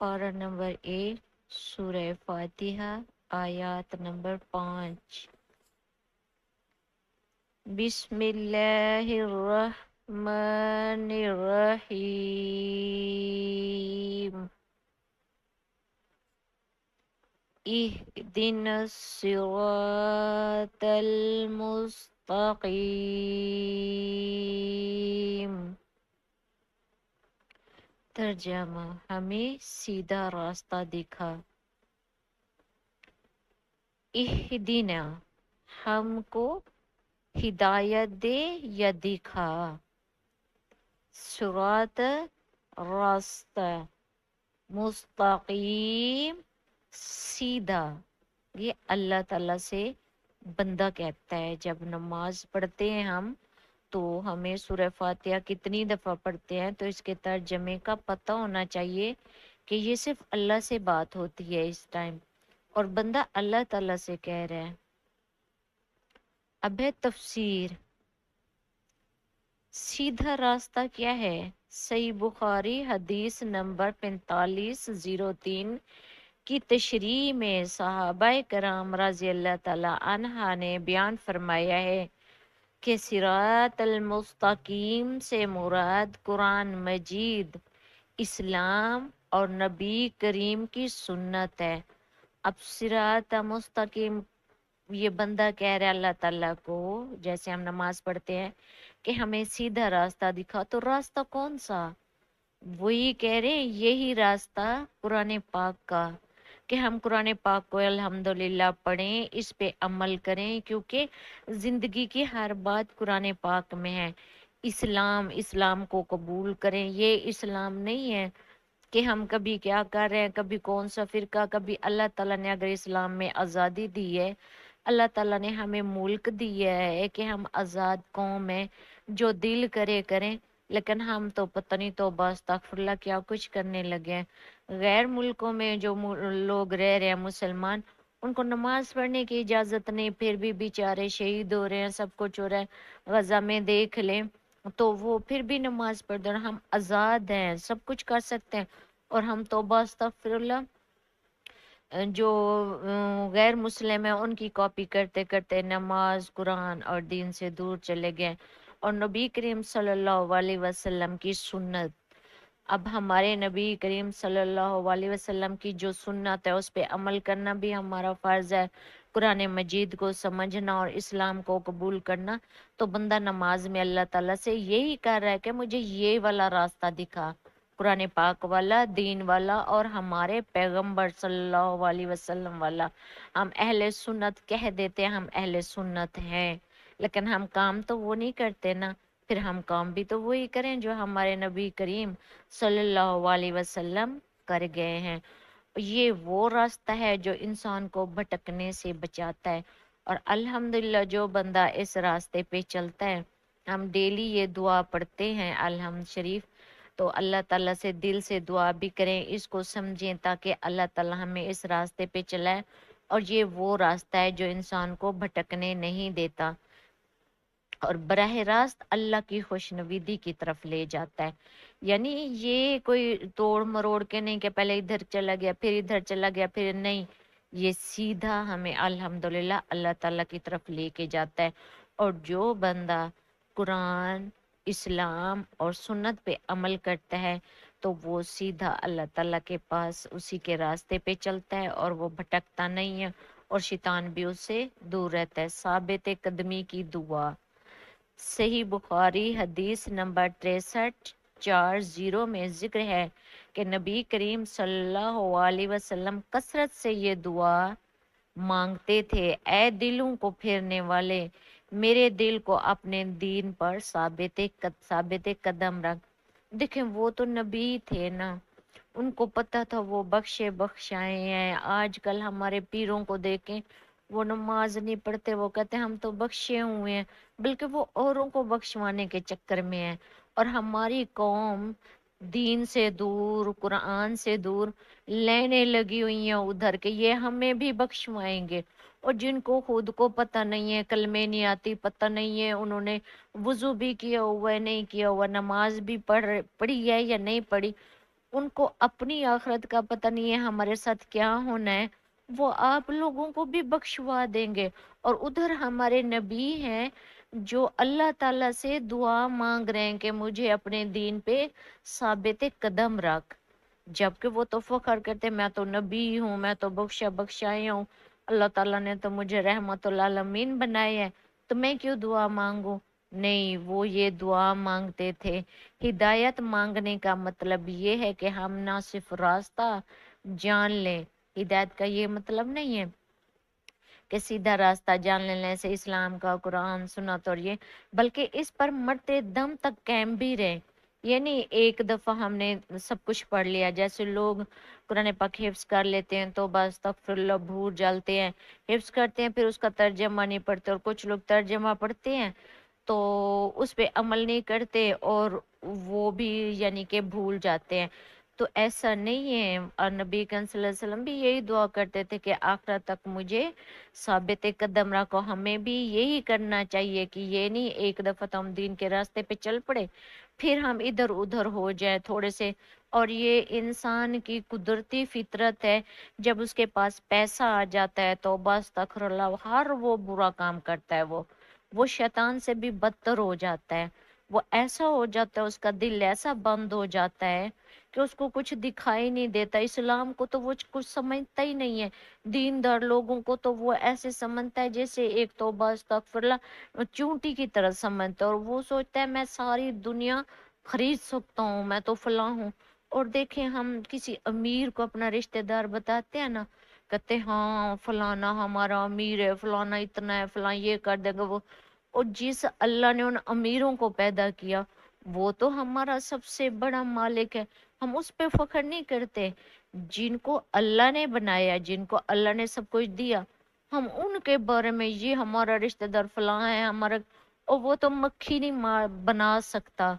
پارہ نمبر 1 سورہ فاتحہ آیات نمبر 5۔ بسم اللہ الرحمن الرحیم۔ اہدنا الصراط المستقیم۔ ترجمہ: ہمیں سیدھا راستہ دکھا۔ اہدنا، ہم کو ہدایت دے یا دکھا۔ صراط، راستہ، مستقیم، سیدھا۔ یہ اللہ تعالیٰ سے بندہ کہتا ہے جب نماز پڑھتے ہیں ہم تو ہمیں سورہ فاتحہ کتنی دفعہ پڑھتے ہیں تو اس کے ترجمے کا پتہ ہونا چاہیے کہ یہ صرف اللہ سے بات ہوتی ہے اس ٹائم، اور بندہ اللہ تعالیٰ سے کہہ رہا ہے۔ اب ہے تفسیر۔ سیدھا راستہ کیا ہے؟ صحیح بخاری حدیث نمبر 4503 کی تشریح میں صحابہ کرام رضی اللہ تعالی عنہ نے بیان فرمایا ہے کہ صراط المستقیم سے مراد قرآن مجید، اسلام اور نبی کریم کی سنت ہے۔ اب صراط مستقیم یہ بندہ کہہ رہا ہے اللہ تعالیٰ کو، جیسے ہم نماز پڑھتے ہیں کہ ہمیں سیدھا راستہ دکھا، تو راستہ کون سا؟ وہی کہہ رہے ہیں یہی راستہ قرآن پاک کا، کہ ہم قرآن پاک کو الحمدللہ پڑھیں، اس پہ عمل کریں، کیونکہ زندگی کی ہر بات قرآن پاک میں ہے۔ اسلام کو قبول کریں۔ یہ اسلام نہیں ہے کہ ہم کبھی کیا کر رہے ہیں، کبھی کون سا فرقہ، کبھی اللہ تعالیٰ نے اگر اسلام میں آزادی دی ہے، اللہ تعالیٰ نے ہمیں ملک دیا ہے کہ ہم آزاد قوم ہیں، جو دل کرے کریں، لیکن ہم تو پتہ نہیں توبہ استغفراللہ کیا کچھ کرنے لگے ہیں۔ غیر ملکوں میں جو لوگ رہ رہے ہیں مسلمان، ان کو نماز پڑھنے کی اجازت نہیں، پھر بھی بیچارے شہید ہو رہے ہیں، سب کچھ ہو رہا ہے۔ غزہ میں دیکھ لیں تو وہ پھر بھی نماز پڑھتے ہیں۔ ہم آزاد ہیں، سب کچھ کر سکتے ہیں، اور ہم توبہ استغفراللہ جو غیر مسلم ہیں ان کی کاپی کرتے کرتے نماز، قرآن اور دین سے دور چلے گئے، اور نبی کریم صلی اللہ علیہ وسلم کی سنت۔ اب ہمارے نبی کریم صلی اللہ علیہ وسلم کی جو سنت ہے اس پہ عمل کرنا بھی ہمارا فرض ہے، قرآن مجید کو سمجھنا اور اسلام کو قبول کرنا۔ تو بندہ نماز میں اللہ تعالیٰ سے یہی کر رہا ہے کہ مجھے یہ والا راستہ دکھا، قرآن پاک والا، دین والا، اور ہمارے پیغمبر صلی اللہ علیہ وسلم والا۔ ہم اہل سنت کہہ دیتے ہیں، ہم اہل سنت ہیں، لیکن ہم کام تو وہ نہیں کرتے نا۔ پھر ہم کام بھی تو وہی کریں جو ہمارے نبی کریم صلی اللہ علیہ وسلم کر گئے ہیں۔ یہ وہ راستہ ہے جو انسان کو بھٹکنے سے بچاتا ہے، اور الحمدللہ جو بندہ اس راستے پہ چلتا ہے، ہم ڈیلی یہ دعا پڑھتے ہیں الحمد شریف، تو اللہ تعالیٰ سے دل سے دعا بھی کریں، اس کو سمجھیں تاکہ اللہ تعالیٰ ہمیں اس راستے پہ چلائے، اور یہ وہ راستہ ہے جو انسان کو بھٹکنے نہیں دیتا اور براہ راست اللہ کی خوشنودی کی طرف لے جاتا ہے۔ یعنی یہ کوئی توڑ مروڑ کے نہیں کہ پہلے ادھر چلا گیا پھر ادھر چلا گیا پھر نہیں، یہ سیدھا ہمیں الحمدللہ اللہ تعالیٰ کی طرف لے کے جاتا ہے۔ اور جو بندہ قرآن، اسلام اور سنت پہ عمل کرتا ہے تو وہ سیدھا اللہ تعالیٰ کے پاس اسی کے راستے پہ چلتا ہے، اور وہ بھٹکتا نہیں ہے، اور شیطان بھی اس سے دور رہتا ہے۔ ثابت قدمی کی دعا۔ صحیح بخاری حدیث نمبر 6340 میں ذکر ہے کہ نبی کریم صلی اللہ علیہ وسلم کثرت سے یہ دعا مانگتے تھے: اے دلوں کو پھیرنے والے، میرے دل کو اپنے دین پر ثابت قدم رکھ۔ دیکھیں وہ تو نبی تھے نا، ان کو پتہ تھا وہ بخشے بخشائے ہیں۔ آج کل ہمارے پیروں کو دیکھیں، وہ نماز نہیں پڑھتے، وہ کہتے ہیں ہم تو بخشے ہوئے ہیں، بلکہ وہ اوروں کو بخشوانے کے چکر میں ہیں۔ اور ہماری قوم دین سے دور، قرآن سے دور لینے لگی ہوئی ہیں ادھر کے یہ ہمیں بھی بخشوائیں گے، اور جن کو خود کو پتہ نہیں ہے، کلمے نہیں آتی، پتہ نہیں ہے انہوں نے وضو بھی کیا ہوا ہے نہیں کیا ہوا، نماز بھی پڑھی ہے یا نہیں پڑھی، उनको अपनी आखिरत का पता नहीं है हमारे साथ क्या होना है, वो आप लोगों को भी बख्शवा देंगे। और उधर हमारे नबी हैं जो अल्लाह ताला से दुआ मांग रहे हैं कि मुझे अपने दीन पे साबित कदम रख, जबकि वो तो फख्र करते मैं तो नबी हूँ, मैं तो बख्शाई हूँ, अल्लाह ताला ने तो मुझे रहमतुल आलमीन बनाया है, तो मैं क्यों दुआ मांगू। नहीं, वो ये दुआ मांगते थे। हिदायत मांगने का मतलब ये है कि हम ना सिर्फ रास्ता जान लें, हिदायत का ये मतलब नहीं है कि सीधा रास्ता जान लेने से इस्लाम का कुरान सुन्नत और ये, बल्कि इस पर मरते दम तक कायम भी रहे। ये नहीं एक दफा हमने सब कुछ पढ़ लिया, जैसे लोग कुरान पाक हिफ्स कर लेते हैं तो बस तगफिरुल्लाह भूल जाते हैं, हिफ्स करते हैं फिर उसका तर्जमा नहीं पढ़ते, और कुछ लोग तर्जमा पढ़ते हैं तो उस पे अमल नहीं करते और वो भी यानी कि भूल जाते हैं। तो ऐसा नहीं है, और नबी करीम सल्लल्लाहु अलैहि वसल्लम भी यही दुआ करते थे कि आखिरत तक मुझे साबित कदम रखो। हमें भी यही करना चाहिए कि ये नहीं एक दफा तो हम दीन के रास्ते पे चल पड़े फिर हम इधर उधर हो जाए थोड़े से। और ये इंसान की कुदरती फितरत है, जब उसके पास पैसा आ जाता है तो बस तखरल्ला हर वो बुरा काम करता है, वो शैतान से भी बदतर हो जाता है। वो ऐसा हो जाता है, उसका दिल ऐसा बंद हो जाता है कि उसको कुछ दिखाई नहीं देता। इस्लाम को तो वो कुछ समझता ही नहीं है, दीनदार लोगों को तो वो ऐसे समझता है जैसे एक तो बस अस्तगफिरुल्लाह चूंटी की तरह समझता है, और वो सोचता है मैं सारी दुनिया खरीद सकता हूँ, मैं तो फलां हूँ। और देखें हम किसी अमीर को अपना रिश्तेदार बताते हैं ना, कहते हाँ फलाना हमारा अमीर है, फलाना इतना है, फलां ये कर देगा वो। और जिस अल्लाह ने उन अमीरों को पैदा किया वो तो हमारा सबसे बड़ा मालिक है, हम उस पे फख्र नहीं करते। जिनको अल्लाह ने बनाया, जिनको अल्लाह ने सब कुछ दिया, हम उनके बारे में ये हमारा रिश्तेदार फलां है हमारा, और वो तो मक्खी नहीं मार बना सकता,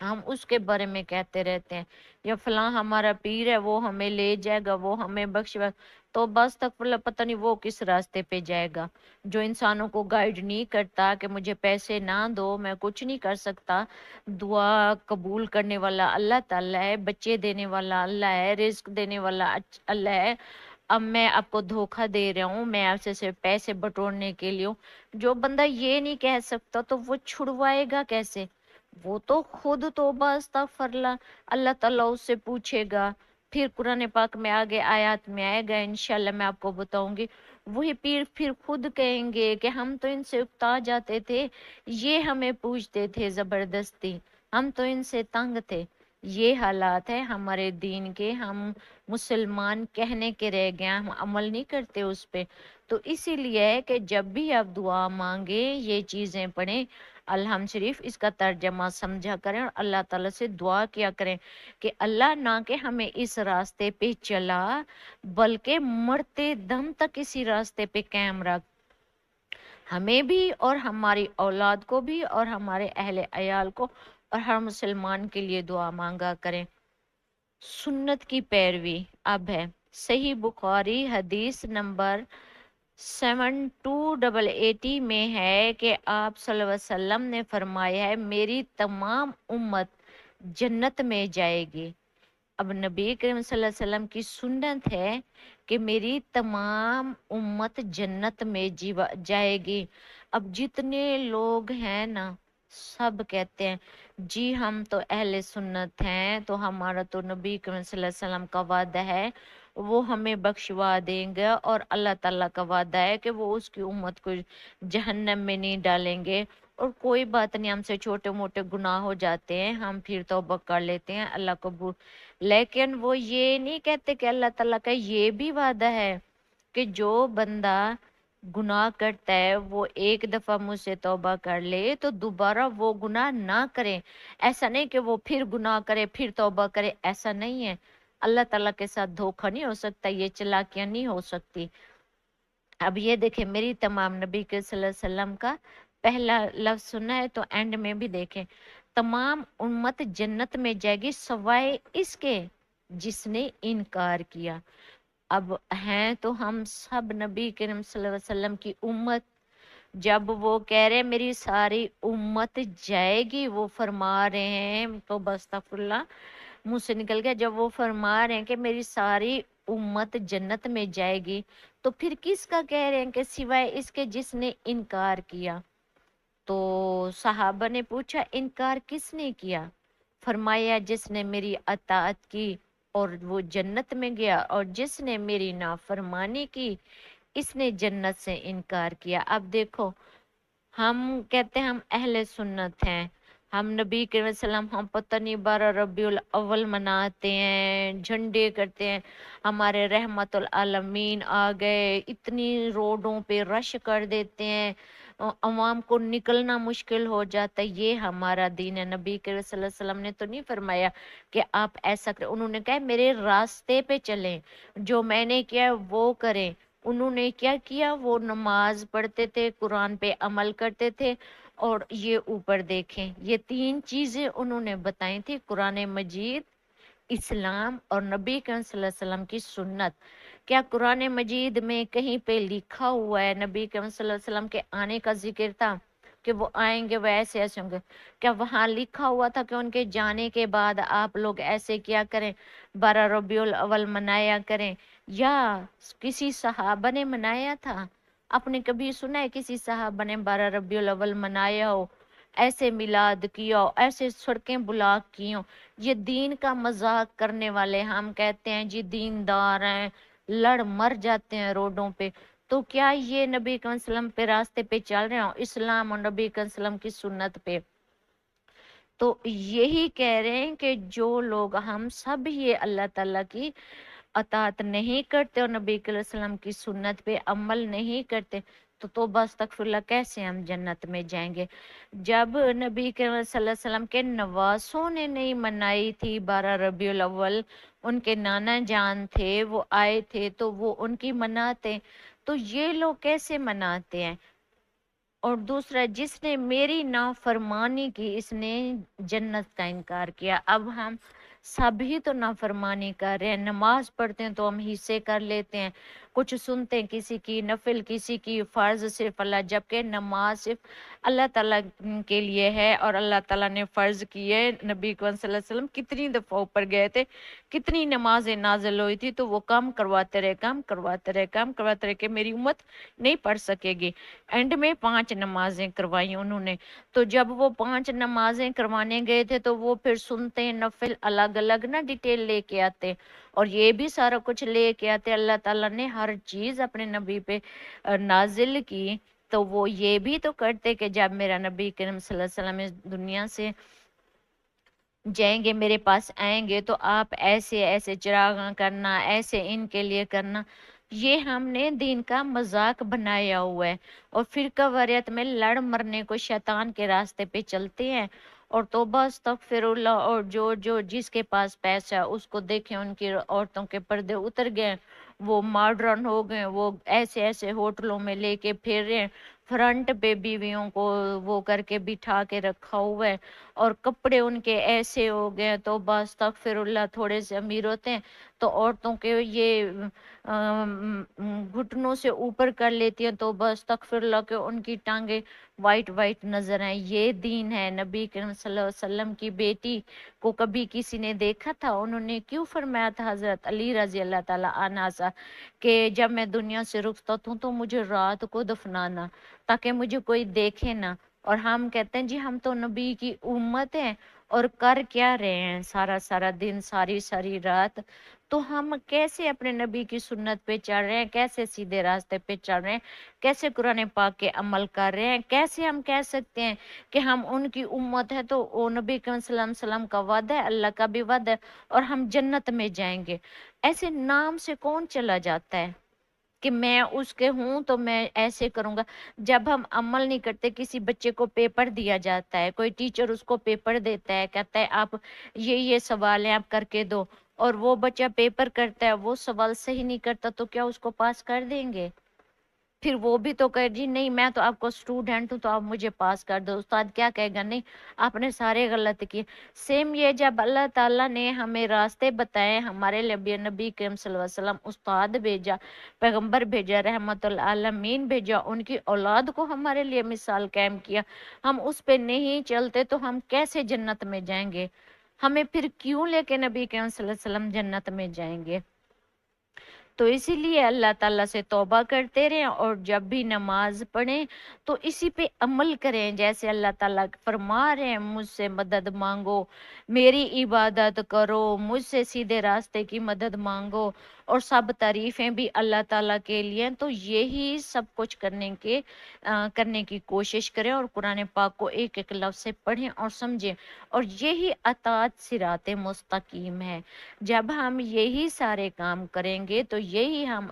हम उसके बारे में कहते रहते हैं। या फलां हमारा पीर है वो हमें ले जाएगा, वो हमें बख्शेगा, तो बस तक पता नहीं वो किस रास्ते पे जाएगा। जो इंसानों को गाइड नहीं करता कि मुझे पैसे ना दो मैं कुछ नहीं कर सकता, दुआ कबूल करने वाला अल्लाह ताला है, बच्चे देने वाला अल्लाह है, रिस्क देने वाला अल्लाह है, अब मैं आपको धोखा दे रहा हूँ, मैं आपसे सिर्फ पैसे बटोरने के लिए हूँ। जो बंदा ये नहीं कह सकता तो वो छुड़वाएगा कैसे। वो तो खुद तौबा अस्तगफिरुल्लाह, अल्लाह ताला उससे पूछेगा। फिर कुरान पाक में आगे आयत में आएगा, इंशाल्लाह मैं आपको बताऊंगी। वही पीर फिर खुद कहेंगे कि हम तो इनसे उकता जाते थे, ये हमें पूछते थे जबरदस्ती, हम तो इनसे तंग थे। ये हालात है हमारे दीन के, हम मुसलमान कहने के रह गए, हम अमल नहीं करते उस पे। तो इसीलिए है कि जब भी आप दुआ मांगे ये चीजें पढ़ें, अल्हम शरीफ इसका तर्जमा समझा करें और अल्लाह ताला से दुआ किया करें कि अल्लाह ना कि हमें इस रास्ते पे चला, बल्कि मरते दम तक इसी रास्ते पे कायम रख, हमें भी और हमारी औलाद को भी और हमारे अहले अयाल को और हर मुसलमान के लिए दुआ मांगा करें। सुन्नत की पैरवी अब है, सही बुखारी हदीस नंबर 7280 में है कि आप सल्लल्लाहु अलैहि वसल्लम ने फरमाया है मेरी तमाम उम्मत जन्नत में जाएगी। अब नबी करीम सल्लल्लाहु अलैहि वसल्लम की सुन्नत है कि मेरी तमाम उम्मत जन्नत में जीवा जाएगी। अब जितने लोग हैं ना सब कहते हैं जी हम तो अहले सुन्नत हैं, तो हमारा तो नबी करीम सल्लल्लाहु अलैहि वसल्लम का वादा है वो हमें बख्शवा देंगे, और अल्लाह ताला का वादा है कि वो उसकी उम्मत को जहन्नम में नहीं डालेंगे। और कोई बात नहीं, हमसे छोटे मोटे गुनाह हो जाते हैं हम फिर तौबा कर लेते हैं, अल्लाह कबूल। लेकिन वो ये नहीं कहते कि अल्लाह ताला का ये भी वादा है कि जो बंदा गुनाह करता है वो एक दफा मुझसे तौबा कर ले तो दोबारा वो गुनाह ना करे। ऐसा नहीं कि वो फिर गुनाह करे फिर तौबा करे, ऐसा नहीं है। अल्लाह ताला के साथ धोखा नहीं हो सकता, ये चालाकियां नहीं हो सकती। अब ये देखें मेरी तमाम, नबी के सल्लल्लाहु अलैहि वसल्लम का पहला लफ्ज सुना है तो एंड में भी देखें, तमाम उम्मत जन्नत में जाएगी सवाए इसके जिसने इनकार किया। अब हैं तो हम सब नबी करीम सल्लल्लाहु अलैहि वसल्लम की उम्मत। जब वो कह रहे मेरी सारी उम्मत जाएगी, वो फरमा रहे हैं तो बस्तगफिरुल्लाह मुंह से निकल गया। जब वो फरमा रहे हैं कि मेरी सारी उम्मत जन्नत में जाएगी, तो फिर किसका कह रहे हैं कि सिवाय इसके जिसने इनकार किया। तो सहाबा ने पूछा इनकार किसने किया? फरमाया जिसने मेरी अताअत की और वो जन्नत में गया, और जिसने मेरी नाफरमानी की इसने जन्नत से इनकार किया। अब देखो, हम कहते हैं हम अहले सुन्नत हैं, हम नबी के वसल्लम, हम पता नहीं 12 रबीउल अव्वल मनाते हैं, झंडे करते हैं, हमारे रहमतुल आलमीन आ गए, इतनी रोडों पे रश कर देते हैं, अवाम को निकलना मुश्किल हो जाता है। ये हमारा दीन है। नबी के सल्लल्लाहु अलैहि वसल्लम ने तो नहीं फरमाया कि आप ऐसा करें। उन्होंने कहा मेरे रास्ते पे चलें, जो मैंने किया वो करें। उन्होंने क्या किया? वो नमाज पढ़ते थे, कुरान पे अमल करते थे, और ये ऊपर देखें, ये 3 चीजें उन्होंने बताई थी, कुरान मजीद, इस्लाम और नबी करीम सल्लल्लाहु अलैहि वसल्लम की सुन्नत। क्या कुरान मजीद में कहीं पे लिखा हुआ है नबी करीम सल्लल्लाहु अलैहि वसल्लम के आने का जिक्र था कि वो आएंगे वो ऐसे ऐसे होंगे? क्या वहां लिखा हुआ था कि उनके जाने के बाद आप लोग ऐसे किया करें, 12 रबीउल अव्वल मनाया करें? या किसी सहाबा ने मनाया था? आपने कभी सुना है किसी सहाबा ने 12 रबीउल अव्वल मनाया हो, ऐसे मिलाद किया हो, ऐसे सड़कें ब्लॉक की हो? ये दीन का मजाक करने वाले, हम कहते हैं जी दीनदार हैं, लड़ मर जाते हैं रोडों पे, तो क्या ये नबी के वसल्लम पे रास्ते पे चल रहे हो, इस्लाम और नबी के वसल्लम की सुन्नत पे? तो यही कह रहे हैं कि जो लोग, हम सब ये अल्लाह ताला की अतात नहीं करते और नबी के वसल्लम की सुन्नत पे अमल नहीं करते, तो तौबा अस्तगफिरुल्लाह, कैसे हम जन्नत में जाएंगे? जब नबी के सल्लल्लाहु अलैहि वसल्लम के नवासों ने नहीं मनाई थी 12 रबीउल अव्वल, उनके नाना जान थे वो आए थे तो वो उनकी मनाते, तो ये लोग कैसे मनाते हैं? और दूसरा, जिसने मेरी नाफरमानी की इसने जन्नत का इनकार किया। अब हम सभी तो नाफरमानी कर रहे हैं, नमाज पढ़ते हैं तो हम हिस्से कर लेते हैं, कुछ सुनते हैं किसी की नफिल, किसी की फर्ज सिर्फ अल्लाह, जबकि नमाज सिर्फ अल्लाह ताला के लिए है और अल्लाह ताला ने फर्ज की है। नबी सल्लल्लाहु अलैहि वसल्लम कितनी दफा ऊपर गए थे, कितनी नमाजें नाजिल हुई थी, तो वो कम करवाते रहे, कम करवाते रहे, कम करवाते रहे कि मेरी उम्मत नहीं पढ़ सकेगी। एंड में 5 नमाजें करवाई उन्होंने। तो जब वो 5 नमाजें करवाने गए थे तो वो फिर सुनते नफिल अलग अलग ना डिटेल लेके आते, और ये भी सारा कुछ लेके आते। अल्लाह ताला ने हर चीज अपने नबी पे नाजिल की, तो वो ये भी तो करते कि जब मेरा नबी करीम सल्लल्लाहु अलैहि वसल्लम इस दुनिया से जाएंगे, मेरे पास आएंगे, तो आप ऐसे ऐसे चिराग करना, ऐसे इनके लिए करना। ये हमने दीन का मजाक बनाया हुआ है, और फिर कवरियत में लड़ मरने को शैतान के रास्ते पे चलते हैं। और तौबा अस्तगफिरुल्लाह, और जो जो जिसके पास पैसा है उसको देखें उनकी औरतों के पर्दे उतर गए, वो मॉडर्न हो गए, वो ऐसे ऐसे होटलों में लेके फिर रहे हैं, फ्रंट पे बीवियों को वो करके बिठा के रखा हुआ है, और कपड़े उनके ऐसे हो गए। तो बस अस्तगफिरुल्लाह, थोड़े से अमीर होते हैं तो औरतों के ये घुटनों से ऊपर कर लेती हैं, तो बस अस्तगफिरुल्लाह के उनकी टांगे वाइट वाइट नजर आए। ये दीन है? नबी करीम सल्लल्लाहु अलैहि वसल्लम की बेटी को कभी किसी ने देखा था? उन्होंने क्यों फरमाया था हजरत अली रजी अल्लाह ताला अन्हा सा कि जब मैं दुनिया से रुखसत हूँ तो मुझे रात को दफनाना, ताकि मुझे कोई देखे ना। और हम कहते हैं जी हम तो नबी की उम्मत हैं, और कर क्या रहे हैं सारा सारा दिन, सारी सारी रात? तो हम कैसे अपने नबी की सुन्नत पे चल रहे हैं, कैसे सीधे रास्ते पे चल रहे हैं, कैसे कुरान पाक के अमल कर रहे हैं? कैसे हम कह सकते हैं कि हम उनकी उम्मत है? तो वो नबी करीम सल्लल्लाहु अलैहि वसल्लम का वादा है, अल्लाह का भी वादा है, और हम जन्नत में जाएंगे। ऐसे नाम से कौन चला जाता है कि मैं उसके हूं तो मैं ऐसे करूंगा? जब हम अमल नहीं करते, किसी बच्चे को पेपर दिया जाता है, कोई टीचर उसको पेपर देता है, कहता है आप ये सवाल है आप करके दो, और वो बच्चा पेपर करता है, वो सवाल सही नहीं करता, तो क्या उसको पास कर देंगे? फिर वो भी तो कहे जी नहीं मैं तो आपको स्टूडेंट हूँ तो आप मुझे पास कर दो। उस्ताद क्या कहेगा? नहीं, आपने सारे गलत किए। सेम ये, जब अल्लाह ताला ने हमें रास्ते बताए, हमारे लिए नबी करीम सल्लल्लाहु अलैहि वसल्लम उस्ताद भेजा, पैगंबर भेजा, रहमतुल आलमीन भेजा, उनकी औलाद को हमारे लिए मिसाल कायम किया, हम उस पे नहीं चलते तो हम कैसे जन्नत में जाएंगे? हमें फिर क्यों लेके नबी के सल्लल्लाहु अलैहि वसल्लम जन्नत में जाएंगे। तो इसीलिए अल्लाह ताला से तौबा करते रहें और जब भी नमाज पढ़ें तो इसी पे अमल करें, जैसे अल्लाह ताला फरमा रहे हैं मुझसे मदद मांगो, मेरी इबादत करो, मुझसे सीधे रास्ते की मदद मांगो, और सब तारीफें भी अल्लाह ताला के लिए। तो यही सब कुछ करने की कोशिश करें और कुरान पाक को एक एक लफ्ज से पढ़ें और समझें, और यही अतात सिराते मुस्तकीम है। जब हम यही सारे काम करेंगे तो यही हम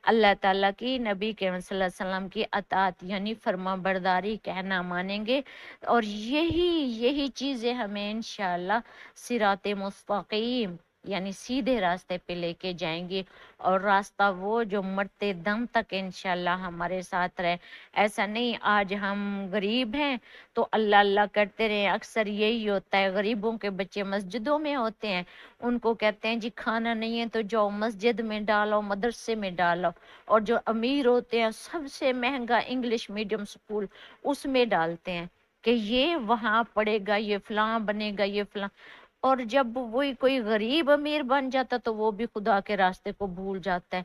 अल्लाह ताला की, नबी के सल्लल्लाहु अलैहि वसल्लम की अतात यानी फर्मा बरदारी कहना मानेंगे, और यही यही चीजें हमें इंशाअल्लाह सिराते मुस्तकीम यानी सीधे रास्ते पे लेके जाएंगे, और रास्ता वो जो मरते दम तक इंशाअल्लाह हमारे साथ रहे। ऐसा नहीं आज हम गरीब हैं तो अल्लाह अल्लाह करते रहे। अक्सर यही होता है, गरीबों के बच्चे मस्जिदों में होते हैं, उनको कहते हैं जी खाना नहीं है तो जाओ मस्जिद में डालो, मदरसे में डालो, और जो अमीर होते हैं सबसे महंगा इंग्लिश मीडियम स्कूल उसमें डालते हैं कि ये वहां पढ़ेगा, ये फलां बनेगा, ये फलां। और जब वही कोई गरीब अमीर बन जाता तो वो भी खुदा के रास्ते को भूल जाता है।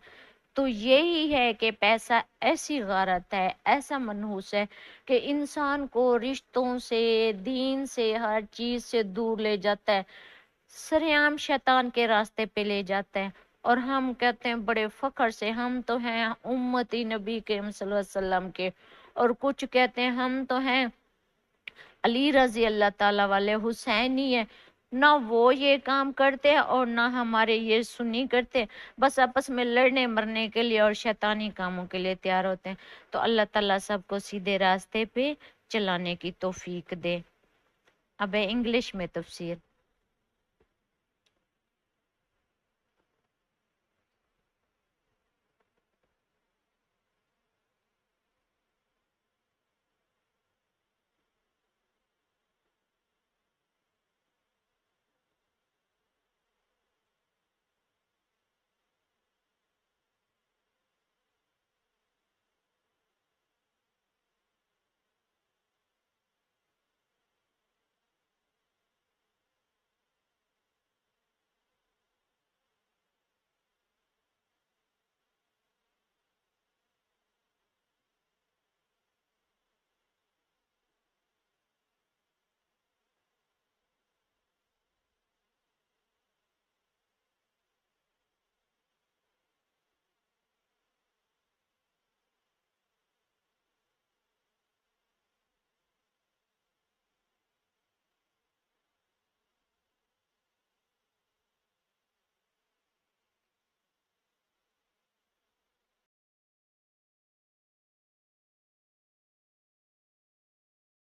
तो यही है कि पैसा ऐसी गारत है, ऐसा मनहूस है कि इंसान को रिश्तों से, दीन से, हर चीज से दूर ले जाता है, सरेआम शैतान के रास्ते पे ले जाता है। और हम कहते हैं बड़े फख्र से हम तो हैं उम्मती नबी के सल्लल्लाहु अलैहि वसल्लम के, और कुछ कहते हैं हम तो हैं अली रजी अल्लाह ताला वाले, हुसैनी है। ना वो ये काम करते हैं और ना हमारे ये सुन्नी करते, बस आपस में लड़ने मरने के लिए और शैतानी कामों के लिए तैयार होते हैं। तो अल्लाह ताला सबको सीधे रास्ते पे चलाने की तौफीक दे। अब है इंग्लिश में तफसीर।